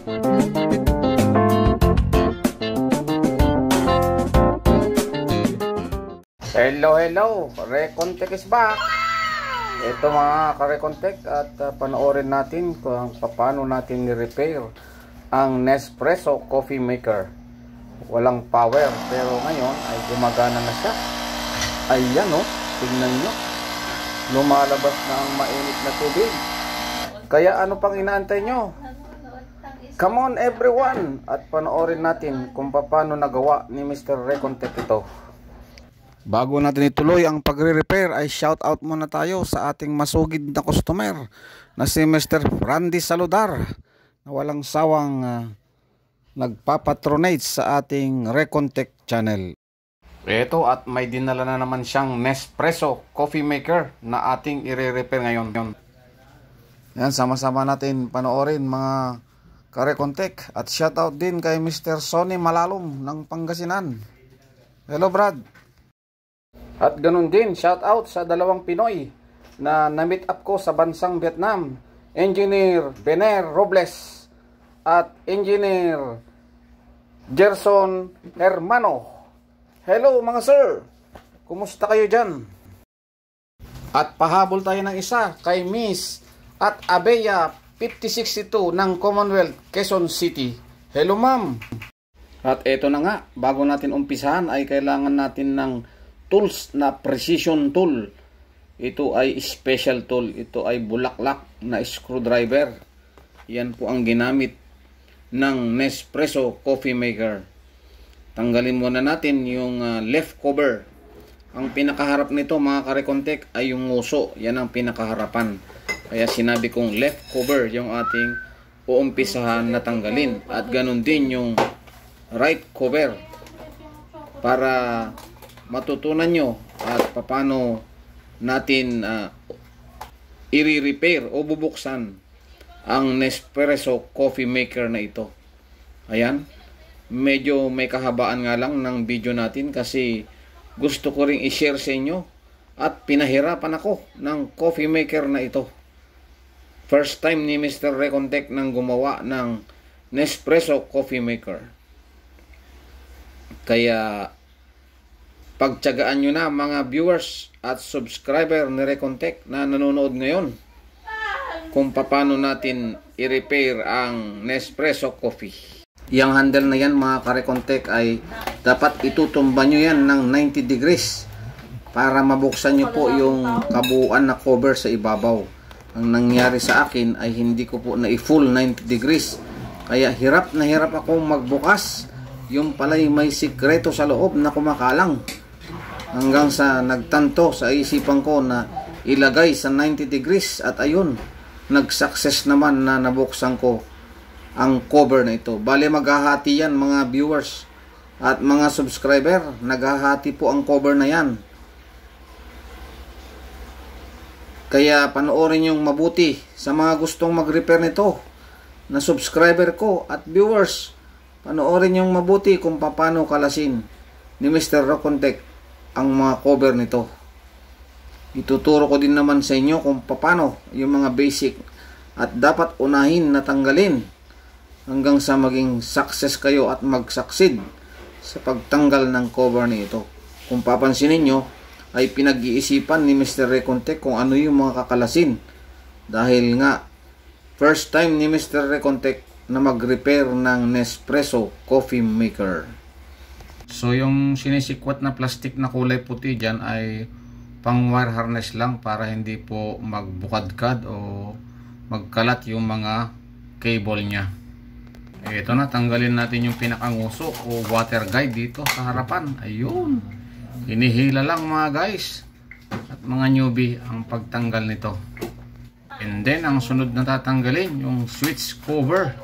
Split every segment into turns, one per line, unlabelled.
Hello, Recontek is back. Ito mga ka-Recontek, at panoorin natin kung paano natin ni-repair ang Nespresso coffee maker. Walang power pero ngayon ay gumagana na siya. Ayan o, tingnan nyo, lumalabas na ang mainit na tubig. Kaya ano pang inaantay nyo? Come on everyone, at panoorin natin kung paano nagawa ni Mr. Recontek ito. Bago natin ituloy ang pagre-repair ay shout out muna tayo sa ating masugid na customer na si Mr. Randy Saludar, na walang sawang nagpapatronate sa ating Recontek channel. Ito, at may dinala na naman siyang Nespresso coffee maker na ating i-repair ngayon. Yan, sama-sama natin panoorin mga ka-Recontek, at shout out din kay Mr. Sonny Malalom ng Pangasinan. Hello Brad. At ganun din, shout out sa dalawang Pinoy na na-meet up ko sa bansang Vietnam, Engineer Bener Robles at Engineer Gerson Hermano. Hello mga sir, kumusta kayo dyan? At pahabol tayo ng isa kay Miss at Abeya 5062 ng Commonwealth, Quezon City. Hello ma'am. At eto na nga, bago natin umpisahan ay kailangan natin ng tools na precision tool. Ito ay special tool. Ito ay bulaklak na screwdriver. Yan po ang ginamit ng Nespresso coffee maker. Tanggalin muna natin yung left cover. Ang pinakaharap nito mga ka-Recontek ay yung nguso. Yan ang pinakaharapan. Kaya sinabi kong left cover yung ating uumpisahan na tanggalin. At ganun din yung right cover, para matutunan nyo at paano natin i-repair o bubuksan ang Nespresso coffee maker na ito. Ayan, medyo may kahabaan nga lang ng video natin kasi gusto ko ring i-share sa inyo, at pinahirapan ako ng coffee maker na ito. First time ni Mr. Recontek nang gumawa ng Nespresso coffee maker. Kaya pagtiyagaan nyo na mga viewers at subscriber ni Recontek na nanonood ngayon kung paano natin i-repair ang Nespresso coffee. Yung handle na yan mga ka-Recontek ay dapat itutumba nyo yan ng 90 degrees para mabuksan nyo po yung kabuuan na cover sa ibabaw. Ang nangyari sa akin ay hindi ko po na i-full 90 degrees. Kaya hirap na hirap akong magbukas. Yung pala'y may sikreto sa loob na kumakalang. Hanggang sa nagtanto sa isipan ko na ilagay sa 90 degrees, at ayun, nag-success naman na nabuksan ko ang cover na ito. Bale, maghahati yan mga viewers at mga subscriber. Naghahati po ang cover na yan. Kaya panoorin yung mabuti sa mga gustong mag-repair nito na subscriber ko at viewers. Panoorin yung mabuti kung paano kalasin ni Mr. Recontek ang mga cover nito. Ituturo ko din naman sa inyo kung paano yung mga basic, at dapat unahin na tanggalin hanggang sa maging success kayo at mag-succeed sa pagtanggal ng cover nito. Kung papansinin nyo, ay pinag-iisipan ni Mr. Recontek kung ano yung mga kakalasin, dahil nga first time ni Mr. Recontek na mag-repair ng Nespresso coffee maker. So yung sinisikwat na plastic na kulay puti dyan ay pang wire harness lang, para hindi po magbukadkad o magkalat yung mga cable nya. Ito na, tanggalin natin yung pinakanguso o water guide dito sa harapan. Ayun, hinihila lang mga guys at mga newbie ang pagtanggal nito. And then ang sunod na tatanggalin yung switch cover.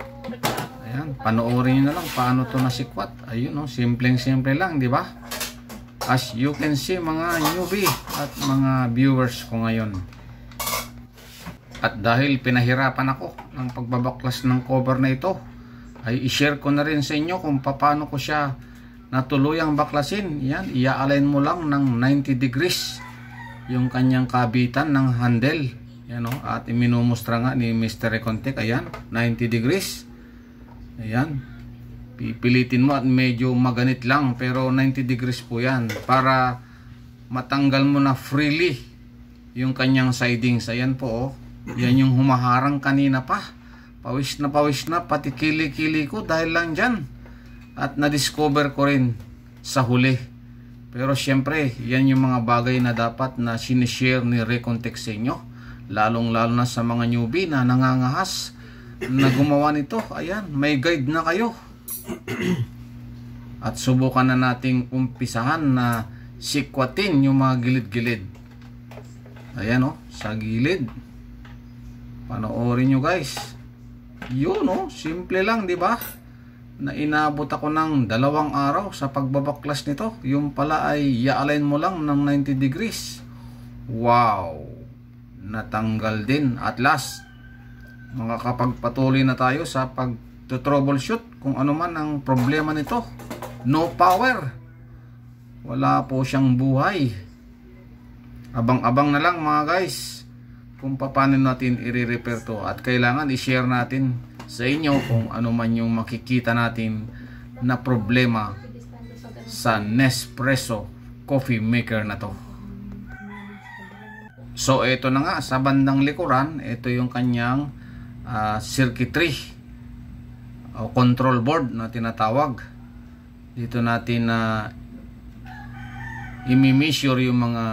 Ayan, panoorin nyo na lang paano to nasikwat. Ayun, no, simpleng-simple lang, di ba? As you can see mga newbie at mga viewers ko ngayon. At dahil pinahirapan ako ng pagbabaklas ng cover na ito, ay i-share ko na rin sa inyo kung paano ko siya natuluyang baklasin. Yan, i-align mo lang ng 90 degrees yung kanyang kabitan ng handle. Yan, no? At iminumustra nga ni Mr. Recontek, ayan, 90 degrees. Ayan. Pipilitin mo at medyo maganit lang, pero 90 degrees po yan para matanggal mo na freely yung kanyang sidings. Ayan po, oh. Yan yung humaharang kanina pa. Pawis na pati kili-kili ko dahil lang dyan. At na-discover ko rin sa huli. Pero syempre, yan yung mga bagay na dapat na sinishare ni Recontech sa inyo. Lalong-lalo na sa mga newbie na nangangahas na gumawa nito. Ayan, may guide na kayo. At subukan na nating umpisahan na sikwatin yung mga gilid-gilid. Ayan, oh, sa gilid. Panoorin nyo, guys. Yun, oh, simple lang, di ba? Na inabot ako ng 2 araw sa pagbabaklas nito. Yung pala ay i-align mo lang ng 90 degrees. Wow, natanggal din at last. Makakapagpatuloy na tayo sa pag-troubleshoot kung ano man ang problema nito. No power, wala po siyang buhay. Abang-abang na lang mga guys kung paano natin i-repair to. At kailangan i-share natin sa inyo kung ano man yung makikita natin na problema sa Nespresso coffee maker na to. So ito na nga, sa bandang likuran, ito yung kanyang circuitry o control board na tinatawag. Dito natin na i-measure yung mga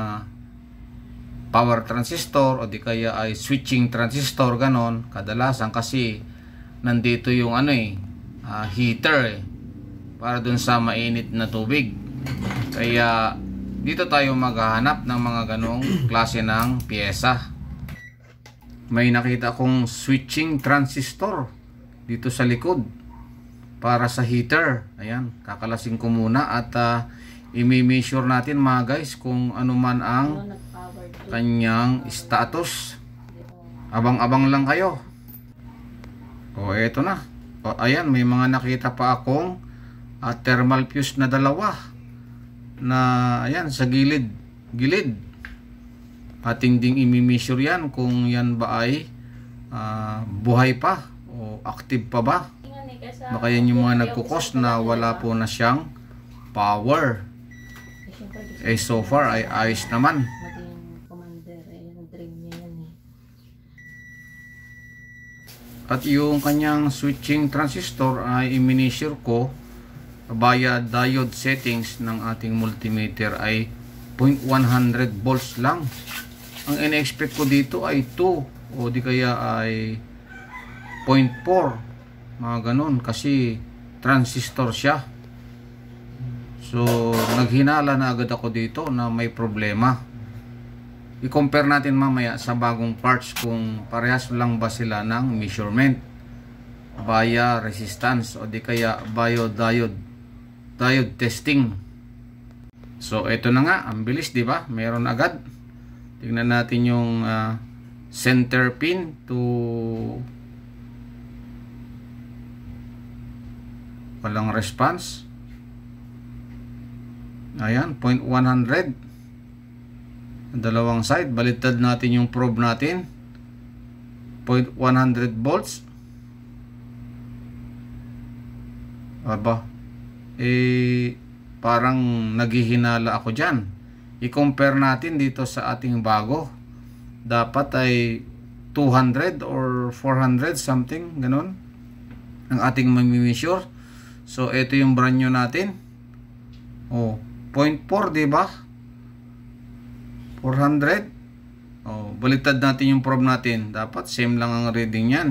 power transistor o di kaya ay switching transistor, ganon. Kadalasan kasi nandito yung heater para dun sa mainit na tubig. Kaya dito tayo maghahanap ng mga ganong klase ng piyesa. May nakita kong switching transistor dito sa likod para sa heater. Ayan, kakalasin ko muna at i-measure natin mga guys kung ano man ang kanyang status. Abang-abang lang kayo. O eto na. O, ayan, may mga nakita pa akong thermal fuse na 2 na ayan sa gilid. Ating ding i-measure yan kung yan ba ay buhay pa o active pa ba. Baka yan yung mga nagkukos na wala po na siyang power. Eh so far ay ayos naman. At yung kanyang switching transistor ay i-measure ko via diode settings ng ating multimeter ay 0.100 volts lang. Ang in-expect ko dito ay 2 o di kaya ay 0.4, mga ganun, kasi transistor siya. So naghinala na agad ako dito na may problema. I-compare natin mamaya sa bagong parts kung parehas lang ba sila ng measurement via resistance o di kaya diode testing. So ito na nga, ang bilis, di ba? Meron agad. Tingnan natin yung center pin to walang response. Ayan, 0.100. Dalawang side, baliktad natin yung probe natin. 0.100 volts. Aba, parang naghihinala ako dyan. I-compare natin dito sa ating bago. Dapat ay 200 or 400 something, ganun ang ating mami-measure. So ito yung brand new natin. Oh, 0.4, di ba? 400. Oh, baliktad natin yung probe natin. Dapat same lang ang reading niyan.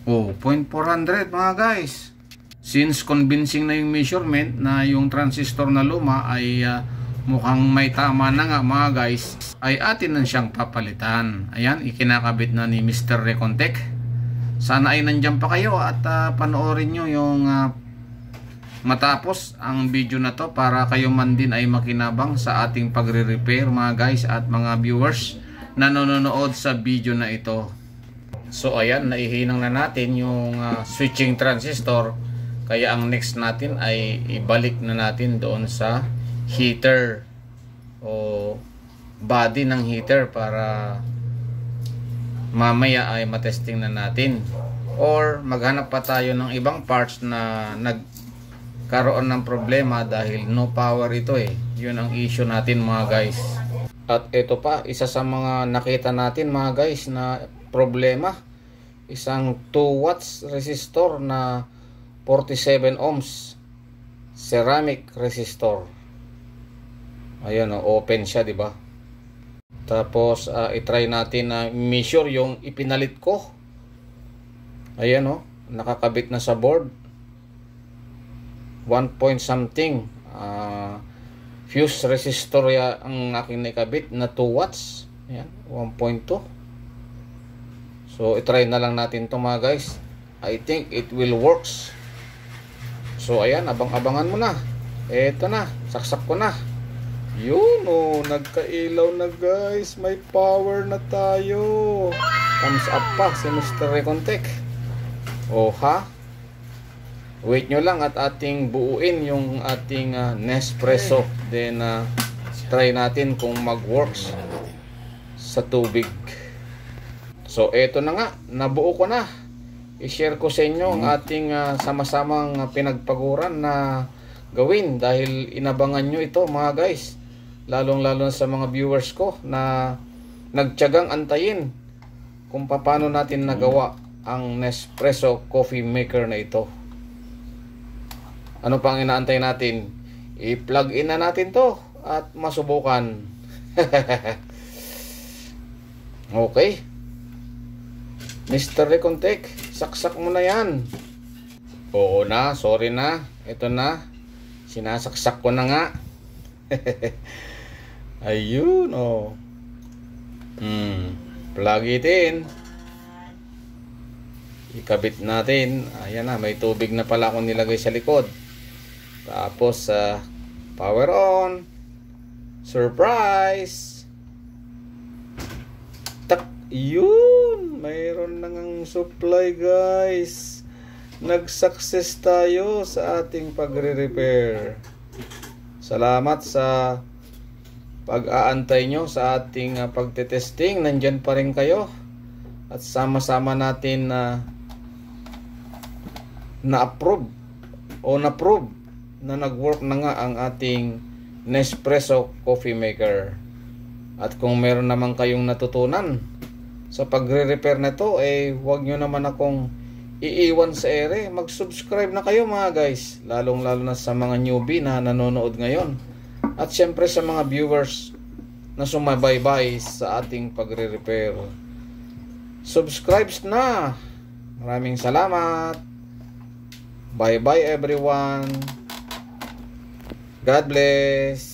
Oh, 0.400 mga guys. Since convincing na yung measurement na yung transistor na luma ay mukhang may tama na nga mga guys, ay atin na siyang papalitan. Ayan, ikinakabit na ni Mr. Recontech. Sana ay nandyan pa kayo at panoorin nyo yung matapos ang video na to para kayo man din ay makinabang sa ating pagre-repair mga guys at mga viewers na nanonood sa video na ito. So ayan, naihinang na natin yung switching transistor. Kaya ang next natin ay ibalik na natin doon sa heater o body ng heater para mamaya ay matesting na natin, or maghanap pa tayo ng ibang parts na nagkaroon ng problema dahil no power ito eh. Yun ang issue natin mga guys. At ito pa, isa sa mga nakita natin mga guys na problema, isang 2 watts resistor na 47 ohms ceramic resistor. Ayan, open siya, di ba? Tapos i-try natin na measure yung ipinalit ko. Ayan, nakakabit na sa board. 1 point something fuse resistor ang aking nakabit na 2 watts. Ayan, 1.2. So i-try na lang natin to mga guys. I think it will works. So ayan, abang-abangan mo na. Eto na, saksak ko na. Yun, nagkailaw na guys. May power na tayo. Thumbs up pa si Mr. Recontech. Ha? Wait nyo lang at ating buuin yung ating Nespresso. Then try natin kung mag-works sa tubig. So eto na nga, nabuo ko na. I-share ko sa inyo ang ating sama-samang pinagpaguran na gawin dahil inabangan nyo ito mga guys. Lalong-lalo sa mga viewers ko na nagtiyagang antayin kung paano natin nagawa ang Nespresso coffee maker na ito. Ano pang inaantay natin? I-plug in na natin to at masubukan. Okay. Mr. Recontech, saksak mo na yan. Oo na, sorry na. Ito na. Sinasaksak ko na nga. Ayun, plug it in. Ikabit natin. Ayan na, may tubig na pala akong nilagay sa likod. Tapos, power on. Surprise! Tak, yun! Mayroon nang supply guys. Nag-success tayo sa ating pagre-repair. Salamat sa pag-aantay nyo sa ating pagtetesting. Nandyan pa rin kayo. At sama-sama natin na-approve o na-prove na nag-work na nga ang ating Nespresso coffee maker. At kung meron naman kayong natutunan sa pagre-repair na to, huwag nyo naman akong iiwan sa ere. Mag-subscribe na kayo mga guys. Lalong-lalo na sa mga newbie na nanonood ngayon. At syempre sa mga viewers na sumabaybay sa ating pagre-repair. Subscribe na. Maraming salamat. Bye-bye everyone. God bless.